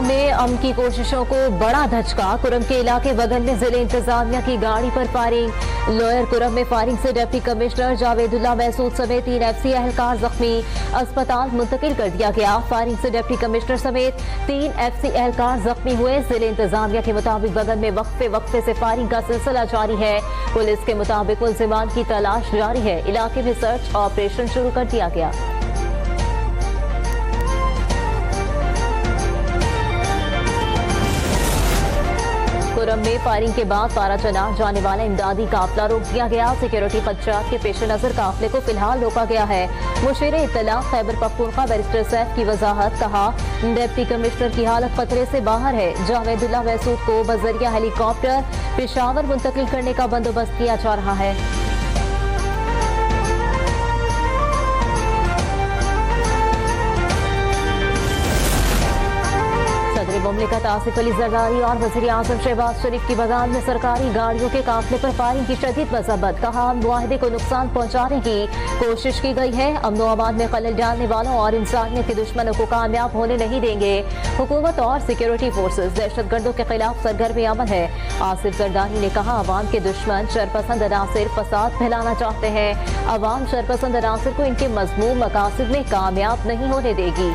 कुरम में अमन की कोशिशों को बड़ा धचका। कुरम के इलाके बगल में जिले इंतजामिया की गाड़ी पर फायरिंग। लोअर कुरम में फायरिंग से डिप्टी कमिश्नर जावेदुल्ला महसूद समेत 3 FC एहलकार जख्मी, अस्पताल मुंतकिल कर दिया गया। फायरिंग से डिप्टी कमिश्नर समेत 3 FC एहलकार जख्मी हुए। जिले इंतजामिया के मुताबिक बगल में वक्फे से फायरिंग का सिलसिला जारी है। पुलिस के मुताबिक मुल्जिमान की तलाश जारी है। इलाके में सर्च ऑपरेशन शुरू कर दिया गया। कुरम में फायरिंग के बाद पाराचना जाने वाला इमदादी काफिला रोक दिया गया। सिक्योरिटी खदशात के पेश नजर काफिले को फिलहाल रोका गया है। मुशीर इत्तला खैबर पख्तूनख्वा बैरिस्टर सैफ की वजाहत, कहा डिप्टी कमिश्नर की हालत खतरे से बाहर है। जावेदुल्ला महसूद को बजरिया हेलीकॉप्टर पेशावर मुंतकिल करने का बंदोबस्त किया जा रहा है। मुमलिकत आसिफ अली जरदारी और वज़ीर आज़म शहबाज शरीफ की बगान में सरकारी गाड़ियों के काफिले पर फायरिंग की शदीद मज़म्मत। कहा मुआहदे को नुकसान पहुंचाने की कोशिश की गई है। अमन व अमान में खलल डालने वालों और इंसानियत के दुश्मनों को कामयाब होने नहीं देंगे। हुकूमत और सिक्योरिटी फोर्सेज दहशतगर्दों के खिलाफ सरगर्म अमल है। आसिफ जरदारी ने कहा अवाम के दुश्मन शरपसंद अनासिर फसाद फैलाना चाहते हैं। अवाम शरपसंद अनासिर को इनके मज़मूम मकासद में कामयाब नहीं होने देगी।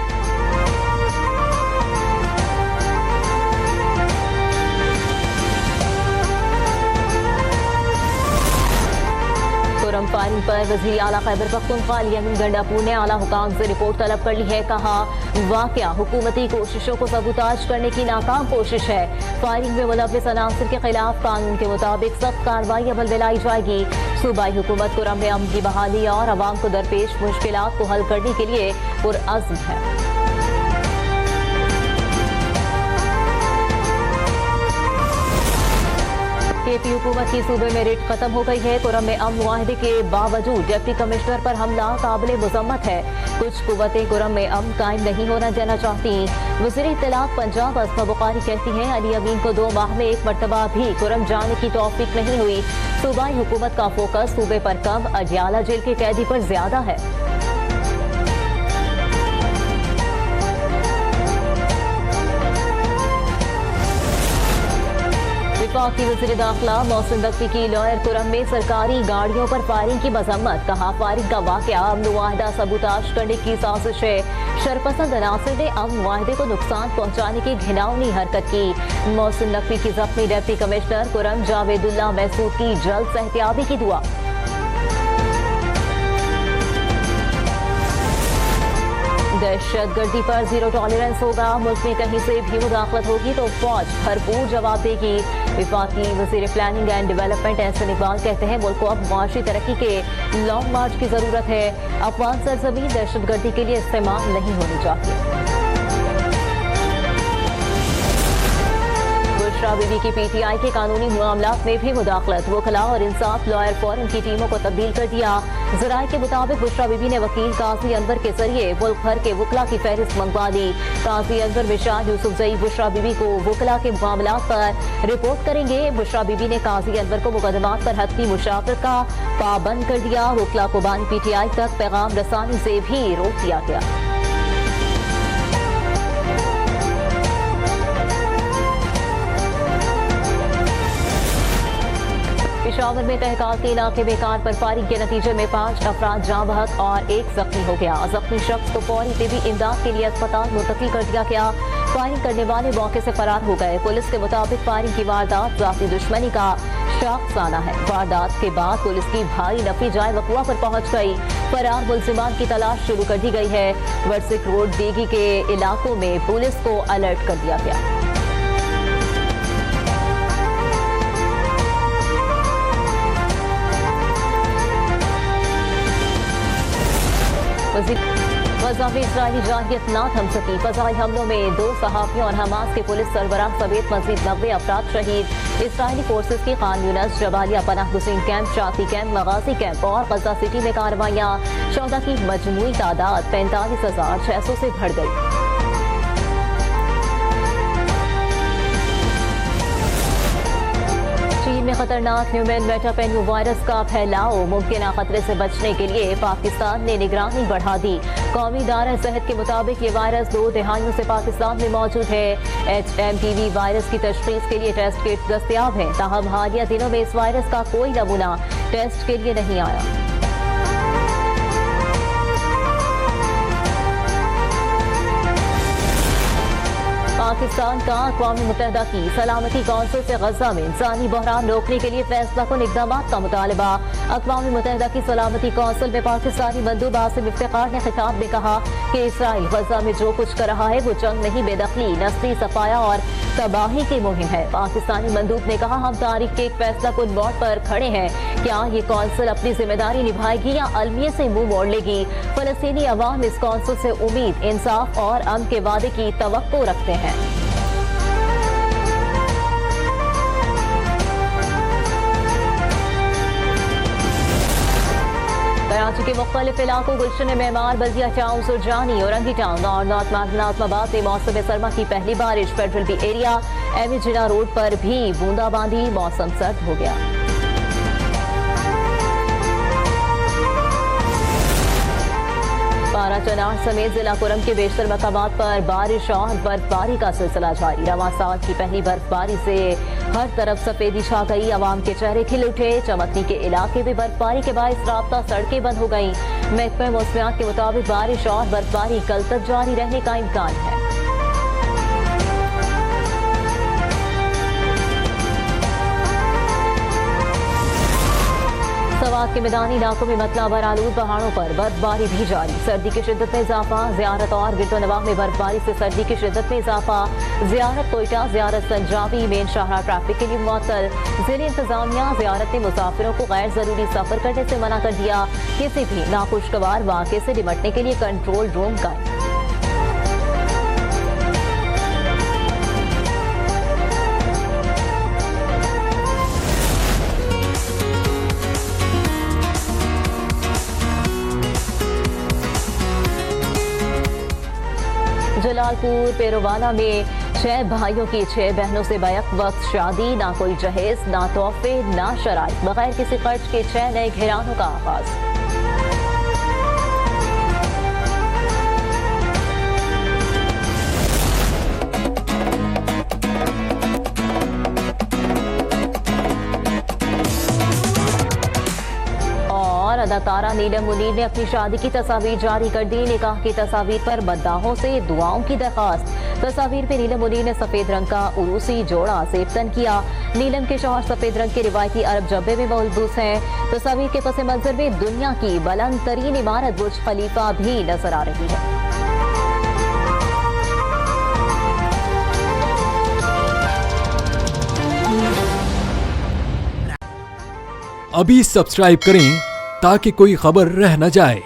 कुरम फायरिंग पर वज़ीर आला खैबर पख्तूनख्वा यमीन गंडापुर ने आला हुकाम से रिपोर्ट तलब कर ली है। कहा वाकया हुकूमती कोशिशों को सबूताज करने की नाकाम कोशिश है। फायरिंग में मुलव्विस अनासिर के खिलाफ कानून के मुताबिक सख्त कार्रवाई अमल में लाई जाएगी। सूबाई हुकूमत कुरम में अमन की बहाली और अवाम को दरपेश मुश्किलात को हल करने के लिए पुरअज़्म है। केपी हुकूमत की सूबे में रेट खत्म हो गई है। कुरम में अमन मुआहदे के बावजूद डिप्टी कमिश्नर पर हमला काबिल मुज़म्मत है। कुछ कुव्वतें कुरम में अमन कायम नहीं होना देना चाहती। वज़ीर इत्तलात पंजाब असमा बुखारी कहती हैं अली अमीन को 2 माह में एक मरतबा भी कुरम जाने की तौफीक नहीं हुई। सूबाई हुकूमत का फोकस सूबे पर कम, अडियाला जेल के कैदी पर ज्यादा है। वफाकी वज़ीर दाखिला मोहसिन नकवी की लोअर कुरम में सरकारी गाड़ियों पर फायरिंग की मज़म्मत। कहा फायरिंग का वाकया अमन मुआहदा सबूताज करने की साजिश है। शरपसंद अनासिर ने अमन मुआहदे को नुकसान पहुंचाने की घिनौनी हरकत की। मोहसिन नकवी की जख्मी डिप्टी कमिश्नर कुरम जावेदुल्ला महसूद की जल्द सेहतियाबी की दुआ। दहशतगर्दी पर जीरो टॉलरेंस होगा। मुल्क में कहीं से भी मुदाखलत होगी तो फौज भरपूर जवाब देगी। वफाकी वज़ीर planning and development Ahsan Iqbal कहते हैं मुल्क को अब मुआशी तरक्की के लॉन्ग मार्च की जरूरत है। अफगान सरजमीन दहशतगर्दी के लिए इस्तेमाल नहीं होनी चाहिए। बुशरा बीबी की PTI के कानूनी मामलात में भी मुदाखलत। वकला और इंसाफ लॉयर फोरम की टीमों को तब्दील कर दिया। ज़राए के मुताबिक बुशरा बीबी ने वकील काजी अनवर के जरिए मुल्क भर के वकला की फहरिस्त मंगवा दी। काजी अनवर मिशाल यूसुफजई बुशरा बीबी को वकला के मामलात पर रिपोर्ट करेंगे। बुशरा बीबी ने काजी अनवर को मुकदमात पर हतमी मुशावरत का पाबंद कर दिया। वकला को बानी PTI तक पैगाम रसानी से भी रोक दिया गया। पेशावर में तहकाक के इलाके में कार पर फायरिंग के नतीजे में 5 अफराद जाँ बहक और 1 जख्मी हो गया। जख्मी शख्स को फौरी तिबी इमदाद के लिए अस्पताल मुंतकिल कर दिया गया। फायरिंग करने वाले मौके से फरार हो गए। पुलिस के मुताबिक फायरिंग की वारदात जाती दुश्मनी का शाखसाना है। वारदात के बाद पुलिस की भारी नफी जाए वकुआ पर पहुंच गई। फरार मुल्जिमान की तलाश शुरू कर दी गई है। वर्सिक रोड देगी के इलाकों में पुलिस को अलर्ट कर दिया गया। वज़ाफ़े इस्राइली जारहियत ना थम सकी। फ़ज़ाई हमलों में 2 सहाफ़ियों और हमास के पुलिस सरबराह समेत मज़ीद 90 अफराद शहीद। इस्राइली फोर्सेज की खान यूनस, जबालिया पनाह गुज़ीन कैंप, शाती कैंप, मगाज़ी कैंप और गज़ा सिटी में कार्रवाइयाँ। शोहदा की मजमूई तादाद 45,600 से बढ़ गई। चीन में खतरनाक ह्यूमन मेटापेन्यू वायरस का फैलाव। मुमकिन खतरे से बचने के लिए पाकिस्तान ने निगरानी बढ़ा दी। कौमी इदारा सेहत के मुताबिक ये वायरस 2 दिहाइयों से पाकिस्तान में मौजूद है। HMPV वायरस की तशखीस के लिए टेस्ट किट दस्तयाब है, ताहम हालिया दिनों में इस वायरस का कोई नमूना टेस्ट के लिए नहीं आया। पाकिस्तान का अक़वाम मुत्तहिदा की सलामती कौंसिल से गजा में इंसानी बहरान रोकने के लिए फैसला कुन इक़दाम का मुतालबा। अक़वाम मुत्तहिदा की सलामती कौंसिल में पाकिस्तानी मंदूब आसिम इफ्तिखार ने खिताब में कहा कि इसराइल गजा में जो कुछ कर रहा है वो जंग नहीं, बेदखली, नस्ली सफाया और तबाही की मुहिम है। पाकिस्तानी मंदूब ने कहा, हम तारीख के एक फैसला कुन मोड़ पर खड़े हैं। क्या ये कौंसिल अपनी जिम्मेदारी निभाएगी या अलमियत से मुंह मोड़ लेगी? फलस्तीनी अवाम इस कौंसिल से उम्मीद, इंसाफ और अमन के वादे की तवक्को रखते हैं। कराची के मुख्तलिफ इलाकों गुलशन मेमार, बल्दिया टाउन, सुरजानी, औरंगी टाउन और नॉर्थ नाजमाबाद में मौसम सरमा की पहली बारिश। फेडरल बी एरिया एमी जिला रोड पर भी बूंदाबांदी, मौसम सर्द हो गया। पारा चनार समेत जिला कुरम के बेशतर मकामात पर बारिश और बर्फबारी का सिलसिला जारी। रवां साल की पहली बर्फबारी से हर तरफ सफेदी छा गई, अवाम के चेहरे खिल उठे। चमकनी के इलाके में बर्फबारी के बायस राब्ता सड़कें बंद हो गई। महकमा मौसमियात के मुताबिक बारिश और बर्फबारी कल तक जारी रहने का इम्कान है। सवात के मैदानी इलाकों में मतलाबर आलूद पहाड़ों पर बर्फबारी भी जारी। सर्दी की शिद्दत में इजाफा, जियारत और गिरदोनवाह में बर्फबारी से सर्दी की शिद्दत में इजाफा। जियारत कोयटा, जियारत संजाबी, मेन शाहरा ट्रैफिक के लिए मुअत्तल। जिले इंतजामिया जियारत ने मुसाफिरों को गैर जरूरी सफर करने से मना कर दिया। किसी भी नाखुशगवार वाक़े से निपटने के लिए कंट्रोल रूम कायम। जलालपुर पेरोवाना में 6 भाइयों की 6 बहनों से बैक वक्त शादी, ना कोई जहेज, ना तोहफे, ना शराइत, बगैर किसी खर्च के 6 नए घरानों का आगाज। अदाकारा नीलम मुनीर ने अपनी शादी की तस्वीर जारी कर दी। निकाह की तस्वीर पर मद्दाहों से दुआओं की दरखास्त। तस्वीर पे नीलम मुनीर ने सफेद रंग का उरूसी जोड़ा सेफ्तन किया। नीलम के शौहर सफेद रंग के रिवायती अरब जब्बे में मलबूस हैं। तस्वीर के पस मंजर में दुनिया की बुलंद तरीन इमारत बुर्ज खलीफा भी नजर आ रही है। अभी सब्सक्राइब करें ताकि कोई खबर रह न जाए।